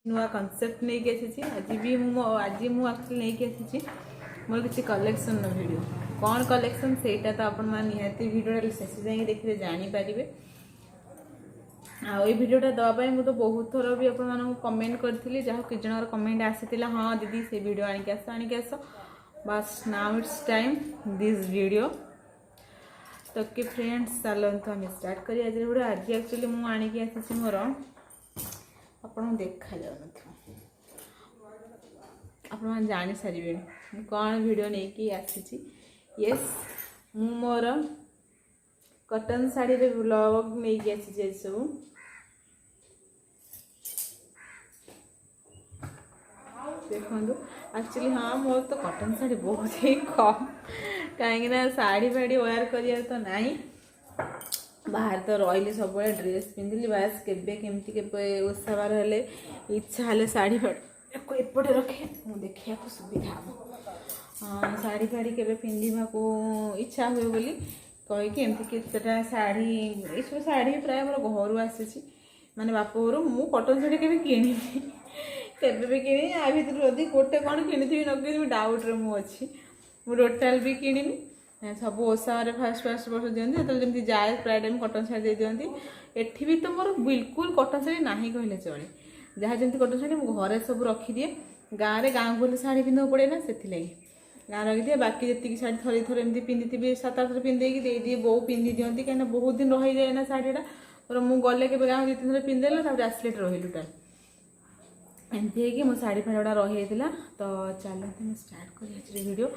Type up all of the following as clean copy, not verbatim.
नुआ कनसेप्ट नहीं कि आज भी आज एक्चुअली नहीं कि मोर किसी कलेक्शन वीडियो कौन कलेक्शन सेटा तो आपण मैंने निहाती वीडियो शेष जाए देखिए जानीपारे भिडियोटा दवाई मुझे बहुत थर भी आपको कमेंट करी जहाँ कि जन कमेंट आसी हाँ दीदी से वीडियो आणिक आस बस now it's time this video तो कि फ्रेंड्स चलते आम स्टार्ट करिए आज वीडियो आज एक्चुअली मुझे आणिकी आसी मोर आपन देखा जान आप जानी सारे कौन वीडियो नहीं कि आसी यस मु मोर कटन साड़ी रे व्लॉग नहीं कि आसी सब देखो एक्चुअली हाँ मोर तो कटन साड़ी बहुत ही कम कहीं साड़ी फाड़ी वेयर कर तो नहीं बाहर तो रही सब ड्रेस पिंधिली बास के ओसा बार हेले इच्छा हेले साड़ी फाड़ी एपटे रखे मुझे देखा सुविधा हम साड़ी फाड़ी के पिंधा को इच्छा हुए बोली कहीकि एमती केतटा साड़ी ये सब साड़ी प्राय मोर घर आसी माने बाप घर मु कटन साड़ी के किणी केबे भी किणी आ भर जदि गोटे कौन किणी न कि डाउट्रे मुझे टोटाल भी किणीनी सब ओसारे फास्ट फास्ट वर्ष दिखती जो जमी जाए प्राय टाइम कटन शाढ़ी दे दिखती एठी भी तो मोर बिल्कुल कटन शाढ़ी ना कहले चले जहाँ जमी कटन शाढ़ी मुझे घरे सब रखिदिए गाँव में गाँव बोली शाढ़ी पिंधक पड़े ना से गाँव रखिदिए बाकी जी शाढ़ी थरे थरे एमती पिंधि 7-8 थर पिंधे दे बो पिंधि दिखती कहीं बहुत दिन रही जाए ना शाढ़ीटा तो मुझे गले के गाँव 2-3 थर पिंधेल आसले रही टोटाल एमती है मो शाढ़ी फाड़ी गुड़ा रही तो चलते स्टार्ट कर वीडियो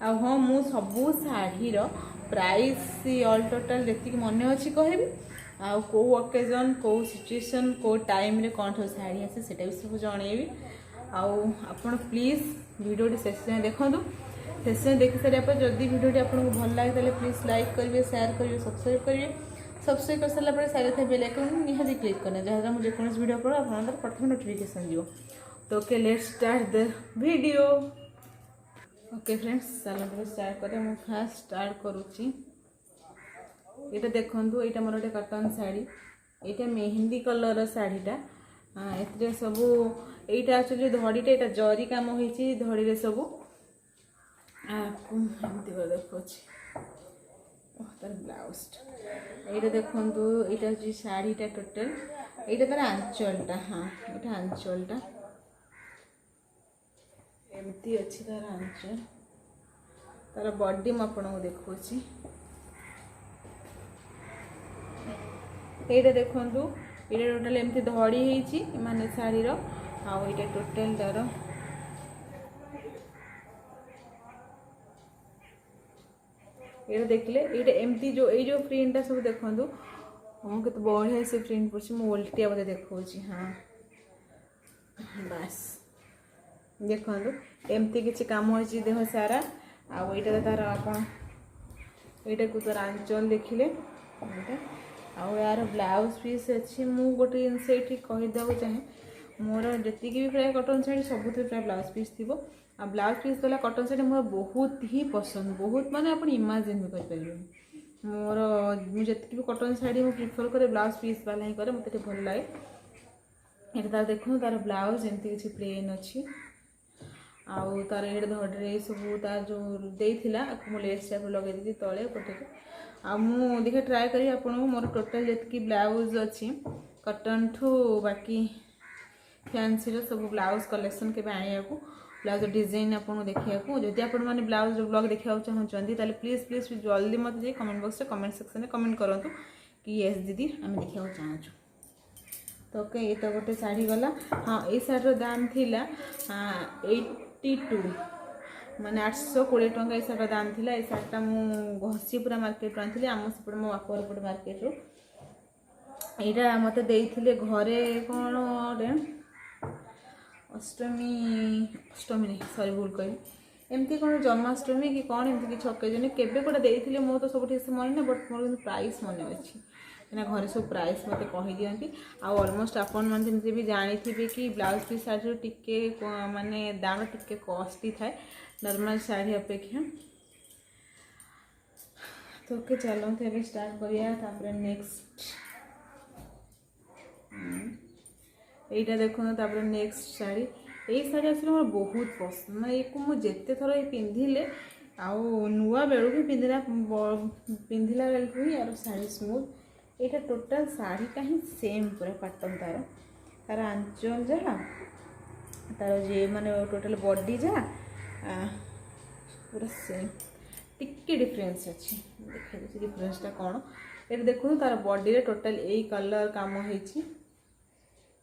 आ हाँ मु सबू शाढ़ीर प्राइस ऑल टोटाल जी मन अच्छी कहबी आ कौ ओकेजन कौ सिचुएशन कौ टाइम रे कौन सब शाढ़ी आसे सेटा भी सब जनइबी आपण प्लीज वीडियो शेष जाए देखूँ शेष जाए देखी सारे जदि वीडियो आपको भल लगे प्लीज लाइक करेंगे शेयर करेंगे सब्सक्राइब कर सारा सारे थे बेल आइकन निहाती क्लिक करना जहाँ मुझे जेकोसी वीडियो पड़ो आप प्रथम नोटिफिकेशन जीव तो okay let's start the video okay friends चलो स्टार्ट करें मुझे फास्ट स्टार्ट करुच्ची ये देखूँ यहाँ मोर गोटे कटन शाढ़ी यहाँ मेहंदी कलर शाढ़ीटा ए सबू यहाँ एक्चुअली धड़ीटा यहाँ जरी कम होती धड़ी सब देखो तार ब्लाउज ये देखो यहाँ हूँ शाढ़ीटा टोटाल यहाँ तार आंचलटा हाँ यहाँ आंचलटा एमती अच्छी तार आंचल तार बॉडी मुझे देखा ये देखो ये टोटाल एमती धड़ी होती माने शाढ़ीर आईटा टोटाल तार ये देखले ये एमती जो प्रिंटा सब देखो मुझे कत बढ़िया से प्रिंट पड़ी मुझे उल्टिया बोधे देखा हाँ बास देखो एमती किसी कम हो देह सारा आईटा तार आप को तार आंचल देखिले यार ब्लाउज पीस अच्छी मुझे गोटे जिनस ये कहीदेक चाहे मोर जी भी प्राय कटन शाढ़ी सब प्राय ब्लाउज पीस थी आ ब्लाउज पीस वाला कटन शाढ़ी मोर बहुत ही पसंद बहुत माने आप इमाजिन भी करें मोर मुझे भी कटन शाढ़ी मुझे प्रिफर करे ब्लाउज पीस वाला ही करे मत भल लगे ये तार देखो तार ब्लाउज एमती किसी प्लेन अच्छी आउ तार ये धड़े सब तार जो देता मुझे लेस टाइप लगे दी तले पटे आ देखिए ट्राए करी आपको मोर टोटाल जी ब्लाउज अच्छी कटन ठू बाकी फैंसी सब ब्लाउज कलेक्शन के आने को ब्लाउज डिजाइन आपको देखा जदि आपने ब्लाउज ब्लॉग देखा चाहते प्लीज प्लीज जल्दी मत जाए कमेंट बॉक्स में कमेंट सेक्शन में कमेंट करूँ कि येस दीदी आम देखा चाहूँ तो ओके ये तो गोटे शाढ़ी गला हाँ ये शाढ़ीर दाम थी 82 माने 820 टंका ये शाढ़ीर दाम थी ये शाढ़ीटा मु घसी पूरा मार्केट आनी आम सेपटे मो बापर पटे मार्केट यहाँ मत घरे कौन अष्टमी नहीं सॉरी भूल कही एमती कौन जन्माष्टमी कि कौन एमती किसी ओकेजन केबे गोटे देते मो तो सब ठीक से मन ना बट मोर प्राइस मन अच्छी ना घरे सब प्राइस मत कही दिखती आलमोस्ट आपण मैंने भी जानी थे कि ब्लाउज पीस शाढ़ी टिके माने दाम टिके कॉस्टली थाए नॉर्मल शाढ़ी अपेक्षा तो ओके चलते स्टार्ट करिया नेक्स्ट এইটা দেখুন তারপরে নেক্সট শাড়ी এই শাড়ी আসলে मोर बहुत पसंद मैं एक मुझे जिते थर ये पिंधिले आउ नुआ बेलू भी पिंधिला बेलू ही यार शाड़ी स्मूथ यहाँ टोटाल शाड़ीटा ही सेम पूरा पैटर्न तार आंचल जहाँ तार जे माने टोटाल बॉडी जहाँ पूरा सेम टिके डिफरेंस अच्छी देखिए डिफरेंसटा कौन ये देखो तार बॉडी टोटाल यही कलर काम होती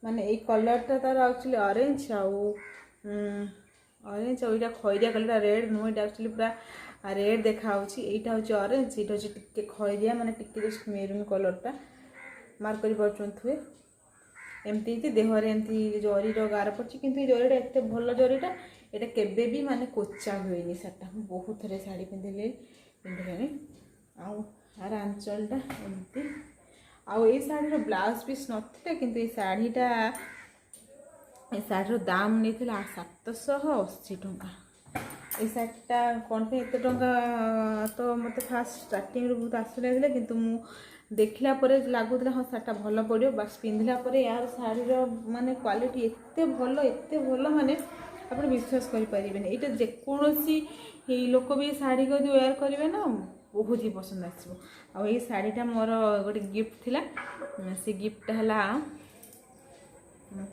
माने ये कलरटा तार एक्चुअली ऑरेंज ऑरेंज और यहाँ खैरिया कलर रेड नुह ये एक्चुअली पूरा रेड देखा यहाँ हूँ ऑरेंज ये हूँ टिके खैरिया माने टिके जस्ट मेरून कलरटा मार्क कर पारे एमती देहरे एमती जरी गार पड़ी कि जरीटा एत भल जरीटा यहाँ केबे भी माने कोचा हुए साटा बहुत थे शाड़ी पिंधिले आर आंचलटा एमती आउ ये शाढ़ी ब्लाउज पीस नाला कि शाढ़ीटा शाढ़ीर दाम नहीं 780 टंका ये शाढ़ीटा कौन पे एत टंका तो मत फास्ट स्टार्टिंग बहुत आसुला कि देखला लगुला हाँ शाढ़ीटा भल पड़ो बस पिंधिला यार शाढ़ीर माने क्वालिटी एत भल माने आप विश्वास करें यहाँ जेकोसी लोक भी शाढ़ी को वेयर करेंगे ना बहुत ही पसंद आसो आ ये शाढ़ीटा मोर गोटे गिफ्ट थिला से गिफ्ट है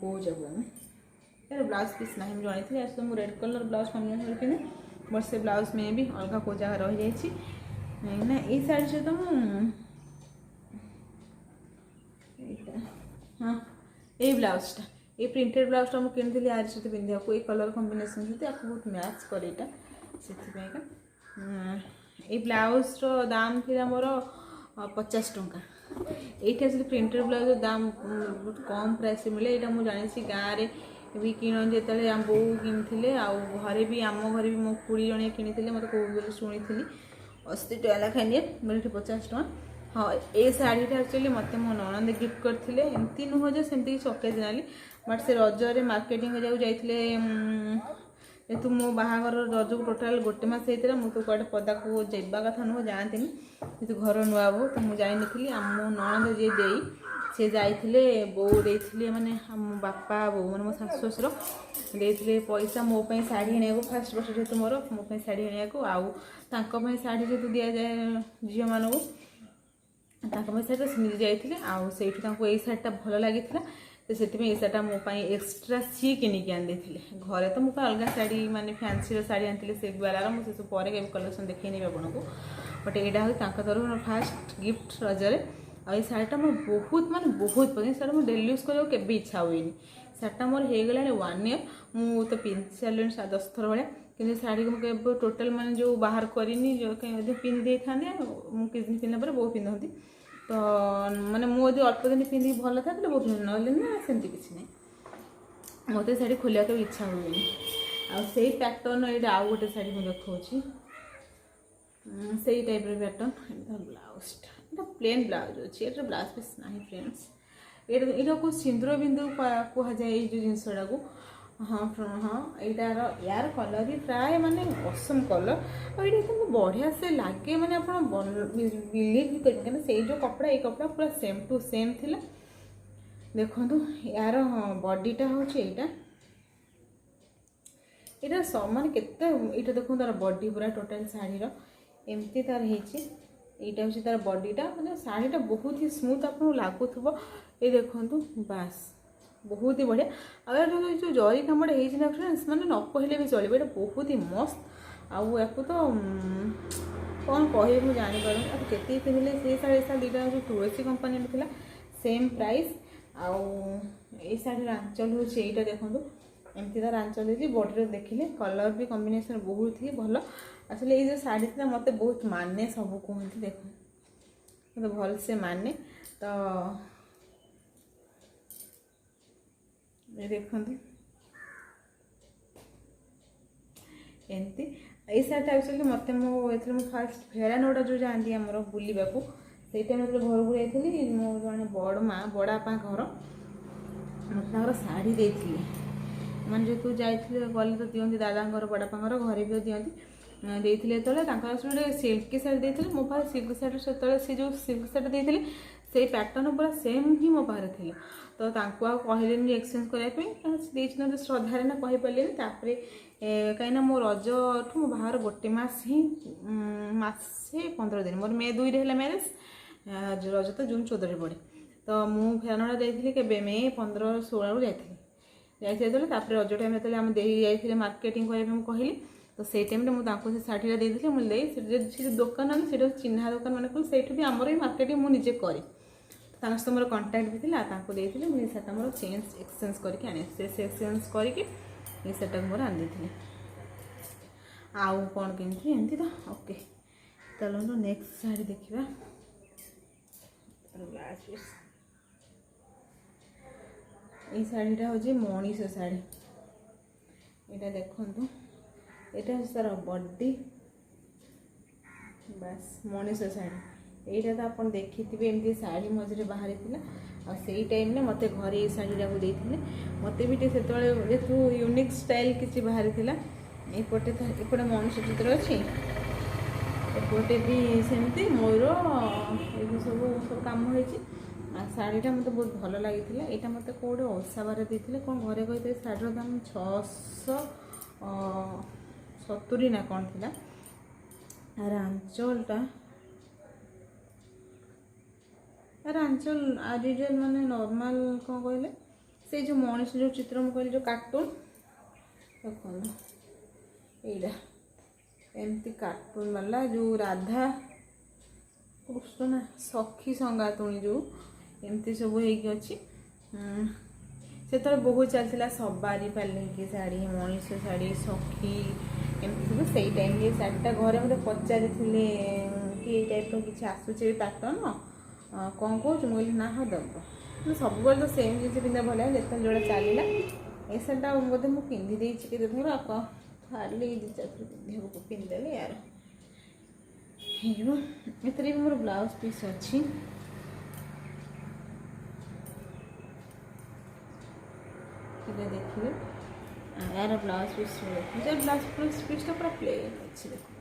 कौ जगह यार ब्लाउज पीस ना जानी थी आज तो मुझे रेड कलर ब्लाउज कम्बिनेशन पिंधे बट से ब्लाउज में भी अलग कौ जगह रही जाना ये शाढ़ी सहित हाँ ये ब्लाउजटा ये प्रिंटेड ब्लाउजटा मुझे किनी आज सहित पिंधा ये कलर कम्बिनेशन सहित आपको बहुत मैच करेटा से ये ब्लाउज रो दाम थी मोर 50 टंका ये प्रिंटेड ब्लाउज दाम बहुत कम प्राइस मिले यहाँ मुझे जानी गाँव में भी किण जो आम बो कि घरे भी आम घरे भी मो खुड़ी जड़े कि मत कौ शुणी 80 टका लेखा निए मेरे 50 टका हाँ ये शाढ़ीटा एक्चुअली मत मो ननंद गिफ्ट करते एमती नुह जो सेमती किसी ओकेजनाली बट से रजरे मार्केटिंग जाते तू मो बाहागर रज को टोटाल गोटे मस होता मुझे तो कड़े पदा को जावा कथा नुह जाती तू घर नुआ बो तो मुझे जानी मो ननंद जी दे सी जाते बो दे मैंने मो बापा बो मैंने मो शाशु शशुर दे पैसा मोपाई शाढ़ी आने को फास्ट वर्ष जेहतु मोर मोपाई शाढ़ी आने को आउ शाढ़ी जेहतु दि जाए झील मानक शाढ़ी से निजे जाते आई शाढ़ीटा भल लगी तो से शाढ़ीटा मोपाई एक्सट्रा सी किनिक आनी घरे तो मुझे अलग शाढ़ी माने फैंसी शाढ़ी आनी से बालार मुझे सब पर कलेक्शन देखनी आपन को बट यहाँ हूँ तरफ फास्ट गिफ्ट रजरे आई शाढ़ीटा मोर बहुत माने बहुत पसंद शाढ़ी मुझे डेली यूज कर के इच्छा हुए शाढ़ीटा मोर हो गला 1 ईयर मु तो पिंधि सारे 10 थर भाया कि शाढ़ी को मुझे टोटाल माने जो बाहर करनी जो कहीं पिंधि था मुझे पिंधला बहुत पिंधती तो माने मुझे अल्प दिन पिंधि भल था बहुत ना सेमती किसी ना मत शाढ़ी खोलिया तो इच्छा हुए आई पैटर्न ये आउ गोटे शाढ़ी मुझे देखा से टाइप पैटर्न ब्लाउजटा ये प्लेन ब्लाउज अच्छी ये ब्लाउज पीस ना फ्रेंड्स यहाँ को सिंदूर बिंदु कहुए ये जो जिनसा को हाँ हाँ यार यार कलर भी प्राय माने असम कलर और ये बढ़िया से लगे माने आप बिलीव भी करेंगे से जो कपड़ा ये कपड़ा पूरा सेम टू सेम थिला देखो यार बॉडीटा हूँ यहाँ समान के देखो तार बॉडी पूरा टोटाल शाढ़ीर एमती तार यहाँ हूँ तार बॉडीटा मैंने शाढ़ीटा बहुत ही स्मूथ आपको लगुव ये देखो बास बहुत ही बढ़िया और जो जरी कामटा होना फ्रेंड्स मैंने न कहले भी चलो ये बहुत ही मस्त आउ या तो कौन कह मुझे जापर के पिंधे से शाढ़ी दुटा जो तुलसी कंपानी थी सेम प्राइस आउ ये शाढ़ी आंचल हूँ यहाँ देखो एमती तार आंचल हो बॉडी देखिले कलर भी कॉम्बिनेशन बहुत ही भल आसले ये जो शाढ़ी थी मत बहुत माने सब कहते देखो मतलब भल से माने तो ये देखो एमती ये शाढ़ी एक्चुअली मत मुझे फास्ट फेरान गुड़ा जो जाती आम बुलवाक से टाइम घर को जाइली मो जड़े बड़ माँ बड़ापा घर मत शाढ़ी देती मैंने जो तू जाइए गले तो दिखती दादा बड़ापा घरे भी दिखती देते गोटे सिल्की शाढ़ी देते मो पास सिल्क शाढ़ी से जो सिल्क शाढ़ी देते से पैटर्न पूरा सेम ही मो पाखे थी तो तांको आ कहलेनी एक्सचेंज करने श्रद्धा ना कहीपर तापर कहीं मो रज ठू मो बाहर गोटे मस ही मसे 15 दिन मोर मे 2 है मैरेज रज तो जून 14 पड़े तो मुझे फेरानड़ा जाइए के मे 15-16 जाइए रज टाइम जो आम दे जाइए मार्केटिंग करने कहली तो से टाइम मुझे शाढ़ीटा देती मुझे दुकान से चिन्हा दुकान मैंने कहूँ से भी आमर ही मार्केटिंग मुझे करे तो मोर कंटाक्ट भी था देती मुझे सेटा मोर चेंज एक्सचेंज करके आनी से एक्सचेंज करके सेटा मोर आनी देती आउ कौन केमती एमती तो ओके चलो नेक्स्ट शाढ़ी देखा ये शाढ़ीटा हूँ मनीष शाढ़ी यहाँ देखु यहाँ हूँ तार बॉडी बस मनीष शाढ़ी यहीटा तो आप देखी थे एमती शाढ़ी मझे बाहरी था से टाइम में मत घरे ये शाढ़ीटा को देते मत भी से जेहतु यूनिक स्टाइल किसी बाहरी था एपटे तो एपटे मनुष्य चित्र अच्छी एपटे भी सेमती मोर ये सब कम हो शाढ़ीटा मत बहुत भल लगी यहाँ मत कौटे ओषा बार देते कौन घरे कही शाढ़ीर दाम 670 ना कौन थी आंचलटा आंचल आज माने नॉर्मल कौन कहले से जो मनीष जो चित्र मुझे कहली जो कार्टून देखो यहीटा एमती कार्टून वाला जो राधा कृष्ण ना सखी संगातुणी जो एमती सब होगी से तो बहुत चलता सवारी पालिकी शाढ़ी मनीष शाढ़ी सखी एमती सब से टाइम ये शाढ़ीटा घरे मत पचारि कि टाइप किसी आसूचे पैटर्न कौन कौच मुझे ना हाँ दब सब तो सेम जिन पिंधा भल जो जोड़ा चलला ए शाढ़ीटा बोधे मुझे पिंधि थर आप खाली 2-4 पिंधा पिंधिदेली यार ये भी मोर ब्लाउज पीस अच्छी देखिए यार ब्लाउज पीस देखिए ब्लाउज पीसटा पूरा प्लेन अच्छी देखो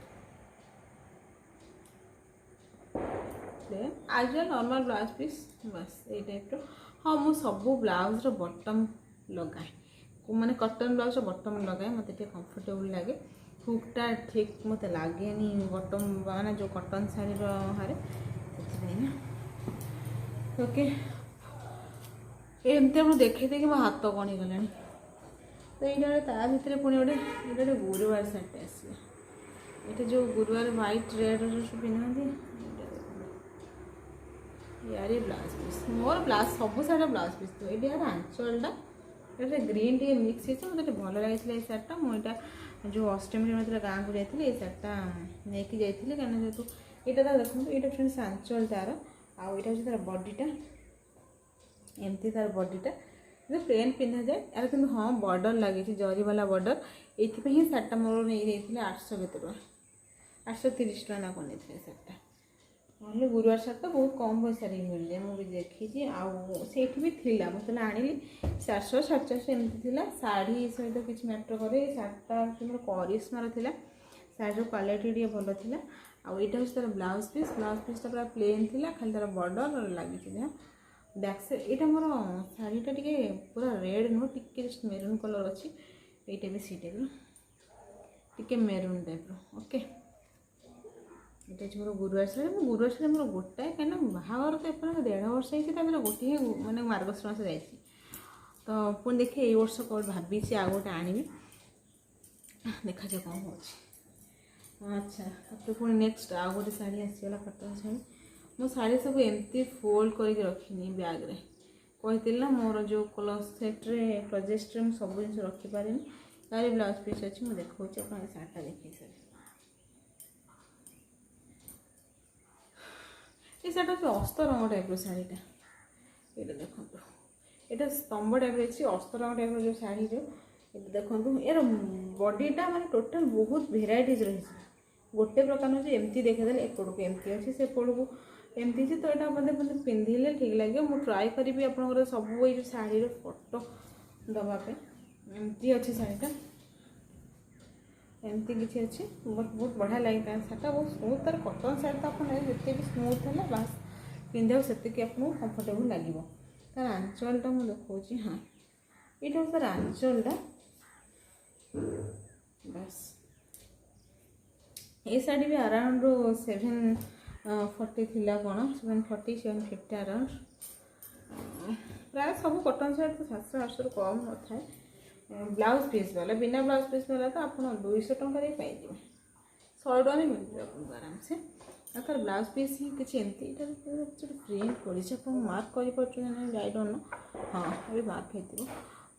आज नॉर्मल ब्लाउज पीस बस ये टाइप हाँ मुझे सब ब्लाउज बटम लगाए माने कटन ब्लाउज बटम लगाए मत कंफर्टेबल लगे हुकटा ठीक मत लगे बटम माने जो कटन शाढ़ी हारे से ओके एमती मुझे देखे देखिए मो हाथ कण गला तो ये ता भर पुणी गोटे गुरुवार शाढ़ी आसला ये जो गुरुवार व्हाइट रेड जो पिंधि यार ये ब्लाउज पीस मोर ब्लाउज सब साइड ब्लाउज पीस तो ये यार आंचलटा ये ग्रीन टे मिक्स हो मतलब भल लगी ये शाढ़ीटा मुझे जो अष्टमी मतलब गाँव को जाती ये शाढ़ीटा नहीं जाइए कहीं जेहतु यहाँ देखो ये फ्रेंड्स आंचल तार आईटा हूँ तार बडीटा एमती तार बडीटा जो प्लेन पिंधा जाए यार कि हाँ बॉर्डर लगी जरी वाला बॉर्डर ये ही शाढ़ीटा मोर नहीं 800 केते टका 830 टका ना कौन नहीं शाढ़ीटा ना गुरुवार शाढ़ी तो बहुत कम पैसा मिल जाए मुझे देखी आठ भी थी मुझे आनिली 400-450 एमती थी शाढ़ी सहित किसी मैटर करे शाढ़ीटा मोर करिश्मार थी शाढ़ी क्वालिटी टे भल थी आईटा हूँ तार ब्लाउज पीसटा पूरा प्लेन थी खाली तार बॉर्डर लगी बैक साइड यहाँ मोर शाढ़ीटा टे पूरा रेड नुह टी जस्ट मेरून कलर अच्छी ये भी सी टाइप टे मेरून टाइप ओके ये मोर गुरुवार शाढ़ी मोर गोटाए कहीं बाहर तो एपର୍ଯ୍ୟନ୍ତ 1.5 वर्ष होती गोटे मैंने मार्गशीर मास जा तो पुणी देखिए ये वर्ष कौन भावी आ गोटे आनी देखा जाए कौन हो अच्छा तो पुणी नेक्स्ट आ गोटे शाढ़ी आसीगला कटन शाढ़ी मो शाढ़ी सब एमती फोल्ड करके रखनी बैग रे कही ना मोर जो क्लोसेट रे प्रोजेस्ट रे सब जिन रखिपारे यार ब्लाउज पीस अच्छी मुझे देखा शाढ़ीटा देखी सारी ये शाढ़ी हूँ अस्त रंग टाइप शाढ़ीटा ये देखो ये स्तंभ टाइप अच्छी अस्त रंग टाइप जो शाढ़ी जो ये देखो यार बॉडीटा माने टोटाल बहुत भेराइटीज रही गोटे प्रकार हो एमती देखेदेले एपटू एमती अच्छी से एपटू एमती तो यहाँ मतलब पिंधिले ठीक लगे मुझे ट्राए करी आप सब ये शाढ़ी फोटो दवापे एमती अच्छी शाढ़ीटा एमती किसी अच्छी बहुत बढ़िया लगे शाढ़ीटा बहुत स्मूथ तार कटन शाढ़ी तो आप जिते भी स्मूथ है बस पिंधा से आपको कंफर्टेबल लगे। तार आंचलटा मुझे देखा हाँ यहाँ तार आंचलटा बस ये साड़ी भी अराउंड 740 थिला कौन 740 750 अराउंड प्राय सब कटन साड़ी तो 700-800 कम न था। ब्लाउज पीस वाला बिना ब्लाउज पीस वाला तो आप 200 टकर पाइबे 100 टकर मिल जाए आपको आराम से। आ तार ब्लाउज पीस ही किसी एमती प्रिंट पड़ी आप मार्क कर आई डोंट नो हाँ ये मार्क होती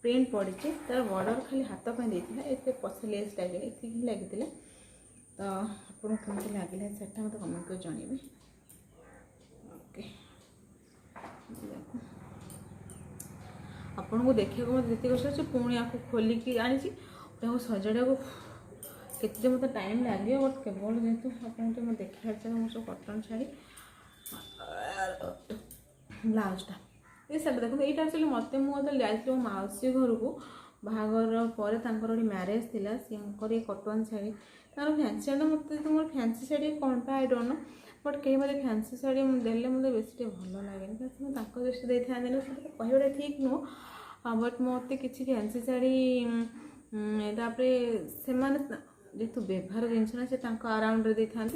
प्रिंट पड़ी तार बॉर्डर खाली हाथ देता ये पछ लेस लगे ये लगी तो आपको कमी लगे सेटा मत कमेंट कर जनइबे। ओके आपन को देखा मत जी कष्ट अच्छे पुणी आपको खोलिकी आनी सजाड़ा को केते मत टाइम लगे बट केवल जेहतु आपको मैं देखा मोर सब कटन शाड़ी ब्लाउजटा ये साड़ी देखो ये एक्चुअली मत मुझे जाइए मो मौसी घर को बाहागर पर मैरेज थी ये कटन शाड़ी तार फैंसी शाड़ी मत मोर फैंसी शाड़ी कौन पा आई डोंट नो बट कहीं मतलब फैंसी शाड़ी देले मतलब बेस भल लगे मुझे दृष्टि देता कहवा ठीक नुह बट मत कि फैंसी शाड़ी से जेहतु व्यवहार जिनस ना से अराउंड दे था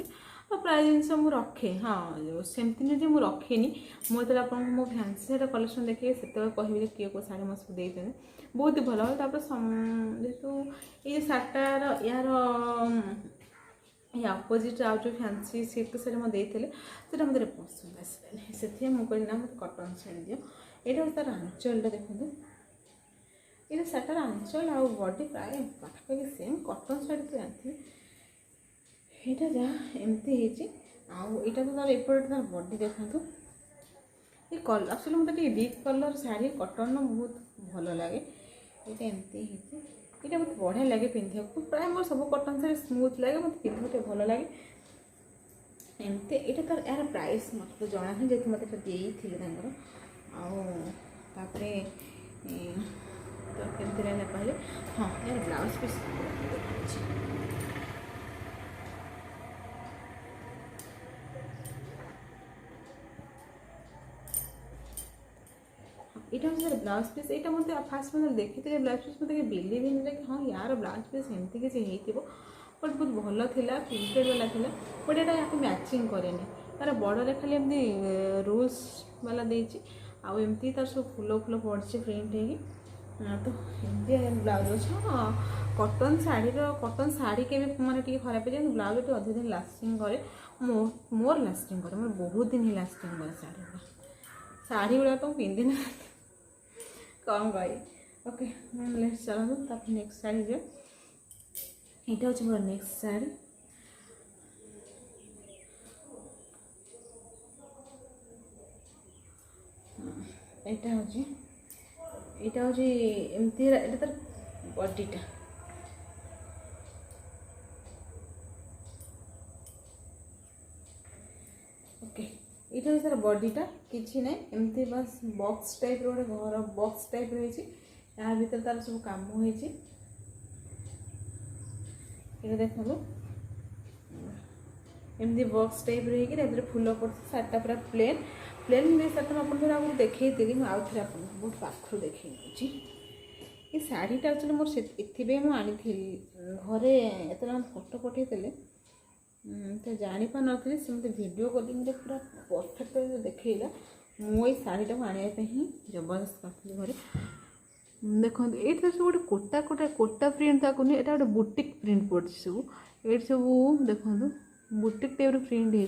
तो प्राय जिनस मुझे रखे हाँ सेमती नुहे मुझे रखेनि मुझे आप मो फैंसी शाड़ी कलेक्शन देखे से कह किए को शाड़ी मो सब देते बहुत ही भल जेहतु ये शार्टार यार ये अपोजिट आज जो फैंसी सिल्क शाड़ी मुझे देते मतलब पसंद आसलानी से मुझे ना मत कटन शाड़ी दियो यहाँ तार आंचलटा देखो ये शार्टार आंचल आ बॉडी प्राय पाखापाखि सेम कटन शाड़ी तो जानते यहाँ जहाँ एमती आईटा तो तार एपटे तार बॉडी देखो ये कलर एक्चुअली मतलब डीप कलर शाड़ी कटन बहुत भल लगे ये एमती ये मत बढ़िया लगे पिंधा प्राय मोर सब कटन शाड़ी स्मूथ लगे मत पिंधे भल लगे एमती ये तार यार प्राइस मत तो जना नहीं जेहतु मत देते आपर तो केमती रहा कहले हाँ यार ब्लाउज पीस यहाँ हूँ ब्लाउज पीस यहाँ मतलब फास्ट मतलब देखी ब्लाउज पीस मतलब बिलीव नहीं कि हाँ यार ब्लाउज पीस एमती किसी हो बट बहुत भल था प्रिंटेड वाला था बट यहाँ यहाँ मैचिंग कैनि तार बॉर्डर खाली एमती रोज वाला देती आमती तार सब फूल फूल पड़ी प्रिंट हो तो एमती ब्लाउज अच्छे हाँ कटन शाड़ी के माने खराब है ब्लाउज टी अधिक दिन लास्टिंग करे मोर लास्टिंग करे मोर बहुत दिन ही लास्टिंग करे शाड़ी गुड़ा तो पिंधि ना कौन कही। ओके नेक्स्ट चलूँ तब नेक्स्ट शाड़ी जो यहाँ हूँ मोर नेक्स्ट शाड़ी यहाँ हूँ एमती तार बॉडीटा ओके यहाँ तार बॉडीटा किसी ना एमती बस बॉक्स टाइप रोटे घर बॉक्स टाइप रही या भीतर तार सब कम हो देखो एमती बॉक्स टाइप रही फूल पड़ शार्टा पूरा प्लेन प्लेन शार्टा मुझे आपको देखी थी आउ थे आप बहुत पाखु देखे दूसरी ये शाढ़ीटा एक्चुअली मोर से आनी घरे एत फोटो पठे तो जापार नी से मत भिडियो कॉलिंग पूरा परफेक्ट देखला मुझे शाढ़ीटा को आने ही जबरदस्त करी घरे देखो ये सब गोटे कोटा कोटा कोटा प्रिंट तक नहीं यहाँ गोटे बुटीक प्रिंट पड़ी सब ये सब देखो बुटीक टाइप प्रिंट है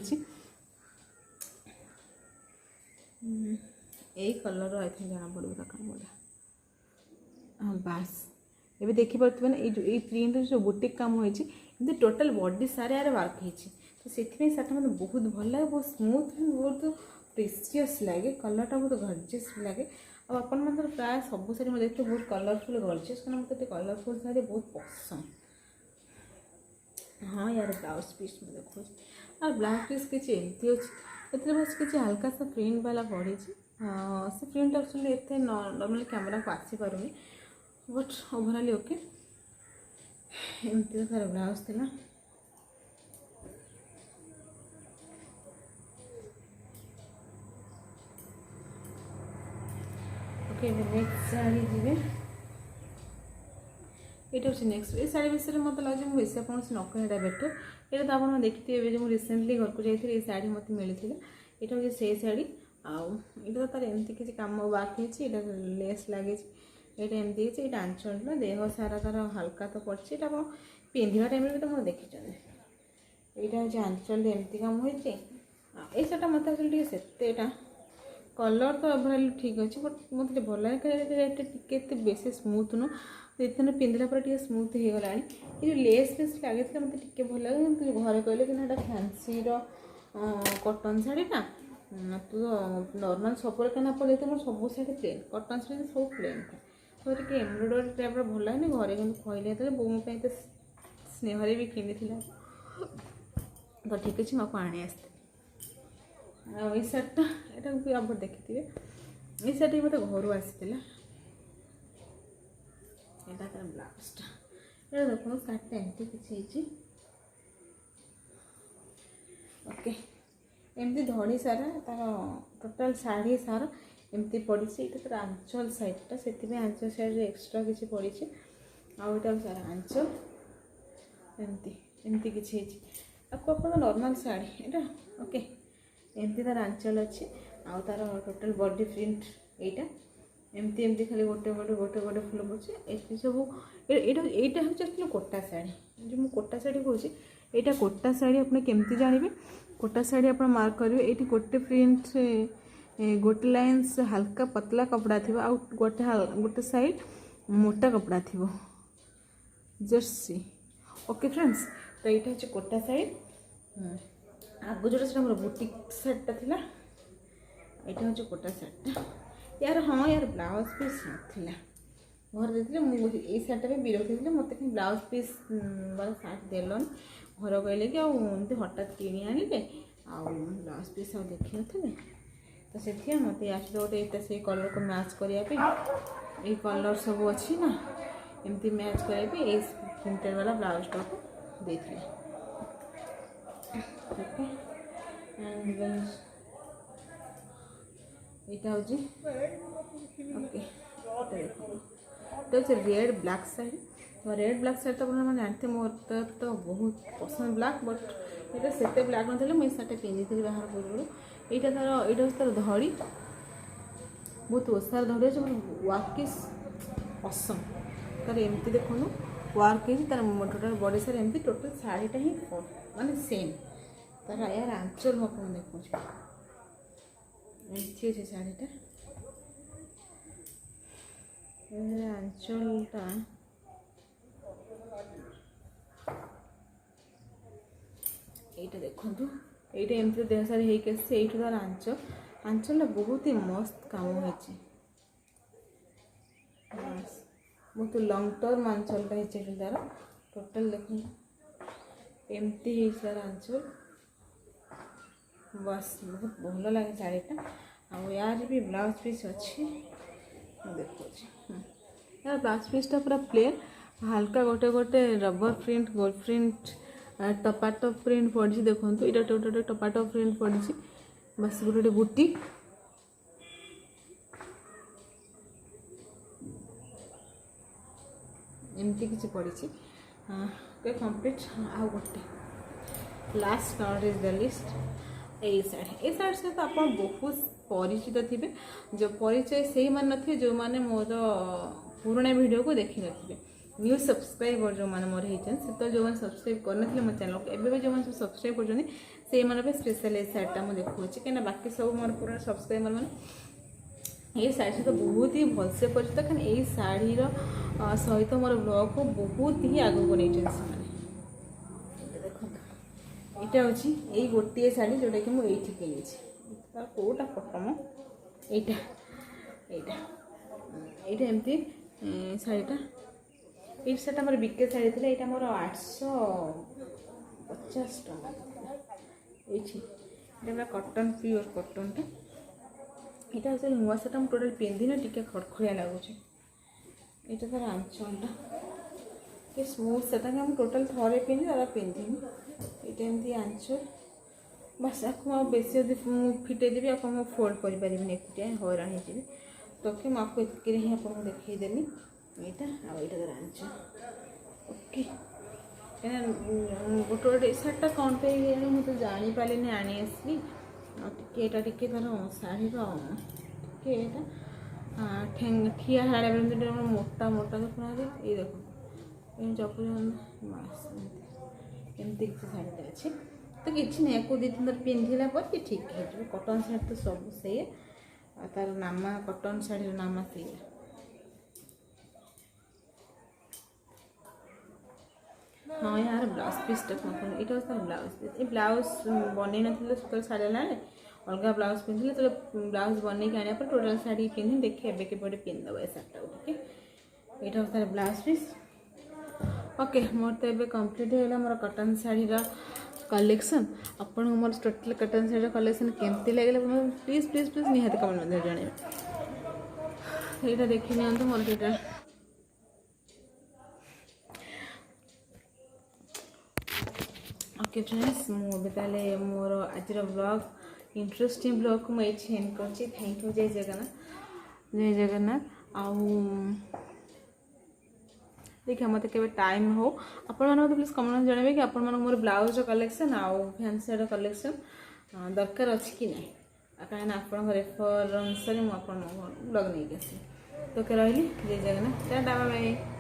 यही कलर आई थिंक जना पड़ो कम बढ़िया हाँ बास ये देखिपे ना ये प्रिंट जो बुटीक काम होती टोटल बॉडी सारे यार वर्क होती तो से शार्टा मतलब बहुत भल लगे बहुत स्मूथ बहुत प्रेसियस लगे कलरटा बहुत गॉर्जियस लगे आपन मतलब प्राय सब शाड़ी मैं देखते बहुत कलरफुल गॉर्जियस कहना मतलब कलरफुल शाड़ी बहुत पसंद। हाँ यार ब्लाउज पीस में देखो और ब्लाउज पीस किसी एमती अच्छे बस किसी हल्का सा प्रिंट वाला पड़ी से प्रिंट एक्चुअली एत नॉर्मल कैमरा को आसी पारुनी बट ओवरऑल ओके एमती तार ब्लाउज थी ओके नेक्स्ट शाढ़ी जी ये हूँ नेक्स्ट ये शाढ़ी विषय में मतलब लगे मुझे बेस कौन न कहटा बेटर ये तो आप देखिए जो रिसेंटली घर को जाइए ये शाढ़ी मत मिलता यहाँ हूँ से शाढ़ी आईटा तो तार एमती किसी कम बाकी है लेस लगे ये एमती है ये आंचल ना देह सारा तार हल्का तो पड़े आप पिंधा टाइम भी तो मुझे देखी यहाँ हूँ आंचल एमती काम हो शार्टा मत से कलर तो ओवरऑल ठीक अच्छे बट मतलब भल लगे बेस स्मूथ नु इतने पिंधला पर स्मूथ हो गला ये लेस फेस लगे मतलब भल लगे घरे कहले कि फैंसी कॉटन शाढ़ीटा तो नॉर्मल सब क्या पड़े तो सब शाढ़ी प्लेन कॉटन शाढ़ी सब प्लेन था तो ये एम्ब्रॉयडरी टाइप भल लगे घरे कि कहले तो बोम तो स्नेहरे भी किनी तो ठीक अच्छे मुझे आनी आसते ये शार्टा यहाँ भी आप देखी ये शार्ट मत घर आसी यहाँ तार ब्लाउजटा ये देखो शार्टा एमती किसी ओके एमती धड़ी सारा तार टोटाल शाढ़ी सारा एमती पड़ी ये तार आंचल साइडटा से आंचल साइड एक्सट्रा किसी पड़ी आईटा सारा आंचल एमती एमती किसी आपको आप नॉर्मल शाढ़ी यहाँ ओके एमती तार आंचल अच्छी आउ तार टोटाल बॉडी प्रिंट यहाँ एमती एमती खाली गोटे गोटे गोटे गोटे फुल पड़े ये सब यहाँ हूँ एक्चुअली कोटा शाढ़ी जो मुझे कोटा शाढ़ी कहूँ यहाँ कोटा शाढ़ी आपने केमती जानवे कोटा शाढ़ी आप मार्क करेंगे ये गोटे प्रिंट गोटे लाइन्स हल्का पतला कपड़ा थी आ गोटे साइड मोटा कपड़ा थी जर्सी ओके फ्रेंड्स तो यहाँ हूँ कोटा शाढ़ी आगु जो मोर बुटीक सेटटा थिला यहाँ हूँ कोटा सेटटा यार हाँ यार ब्लाउज पीस नाला घर देते मुझे शार्टा भी विरक्त थी मत कहीं ब्लाउज पीस वाला शार्ट देलन घर कहले कि आमती हठात कि आनिले ब्लाउज पीस देखी नी तो से मत आस गोटे से कलर को मैच करने ये कलर सब अच्छी ना एमती मैच करने ये प्रिंटेड वाला ब्लाउजटा को देते ओके एंड यहाँ हूँ ओके तो रेड ब्लैक साड़ी तो रेड ब्लैक साड़ी तो मैंने जानते मोर तो बहुत पसंद ब्लैक बट ये से ब्लैक ना मुझे शार्टा पिंधि थी बाहर पूर्व यहाँ तार यहाँ तार धड़ी बहुत ओसार धड़ी अच्छे वार्किस असम तार एमती देखो वार्क तार टोटाल बॉडी सार एमती टोटाल शाढ़ीटा ही माने सेम तार यार आंचल मैं आपको देखो एमती अच्छे शाढ़ीटा आंचलटा ये देखु ये एमती देह सारी होकर ये तार आंचल आंचलटा बहुत ही मस्त काम हो बहुत लंग टर्म आंचलटा हो तार टोटाल देखो एमती तार आंचल बस बहुत भल लगे शाढ़ीटा आ यार भी ब्लाउज पीस अच्छी देखो यार ब्लाउज पीसटा पूरा प्लेन हल्का गोटे गोटे रबर प्रिंट गोल्ड प्रिंट टपाटो प्रिंट पड़ी देखो यहाँ गोटे टपाटो प्रिंट पड़ी बस गोटे बुटी एमती किसी पड़ी कंप्लीट आ गोटे last not is the list ये साड़ी सहित आप बहुत परिचित थे जो परिचय से मैंने थे जो मैंने मोर पुराना वीडियो को देखी थे न्यू सब्सक्राइबर जो मैंने मोर होते से जो मैंने सब्सक्राइब करने मो चैनल को एवं जो मैंने सब्सक्राइब कर स्पेशल ये शाढ़ीटा मुझे देखुच्छी कहीं बाकी सब मोर पुराना सब्सक्राइबर मैंने ये शाढ़ी सहित बहुत ही भलसे परिचित कहीं यही शाढ़ी सहित मोर ब्लॉग को बहुत ही आगू नहीं देखो यहाँ हूँ यही गोटे शाढ़ी जोटा कि मुझे किनी कौटा कटम यहाँ एमती शाढ़ीटा ये शाढ़ीटा मोर बिके शाढ़ी थी यहाँ मोर 850 टଙ୍କା ये पूरा कटन प्योर कटनटा यहाँ हूँ नुआ शाढ़ीटा मुझे टोटाल पिंधिनी टी खड़खड़िया लगुच यहाँ तार आंचलटा ये स्मूथ शाढ़ीटा मुझे टोटाल थे पिंधि दादा पिंधिनी यहाँ एमती आंचल बस आपको बेस फिटे देवी आप फोल्ड कर एकुटिया हैरान हो ओके मुझे एतिक ही आपको देखईदेली यहाँ आईटा तो आंच ओके गोटे गोटे सार्टा कौन पे मुझे जापारे आनी आसली टे तार शाढ़ी टे ठिया शाढ़ी मोटा मोटा देखुना ये देखो चपुल एमती किसी शाढ़ी अच्छे तो किसी नहीं को दी तीन पिंधला पर ठीक है कटन शाढ़ी तो सब से तार नामा कटन शाढ़ी नामा से हाँ यार ब्लाउज पीसटा यहाँ तार ब्लाउज पीस ये ब्लाउज बन ना शाढ़ी लाने अलग ब्लाउज पिंधे तो ब्लाउज बन के आने टोटाल शाढ़ी पिंधि देखिए एवं के पिंधब ये शार्टा ठीक यहाँ तार ब्लाउज पीस ओके मोर तो ये कम्प्लीट होगा मोर कटन शाढ़ी कलेक्शन आपन मोर टोटल कटन शाढ़ी कलेक्शन केमती लगे प्लीज प्लीज प्लीज निहाती कमेंट में जन यहाँ देखी नि मोर टोटाल ओके फ्रेंड्स मुझे मोर आज ब्लॉग इंटरेस्टिंग ब्लॉग को मुझे एंड कर थैंक यू जय जगन्नाथ आउ देखिए मत के टाइम हो आपण प्लीज कमेंट जनइबे कि आपण मोर ब्लाउज कलेक्शन आउ फैंसी कलेक्शन दरकार अच्छी कि ना कहीं आप रेफर अनुसार मुझे ब्लॉग नहीं आसी तो रही जय जगन्नाथ टाटा बाय बाय।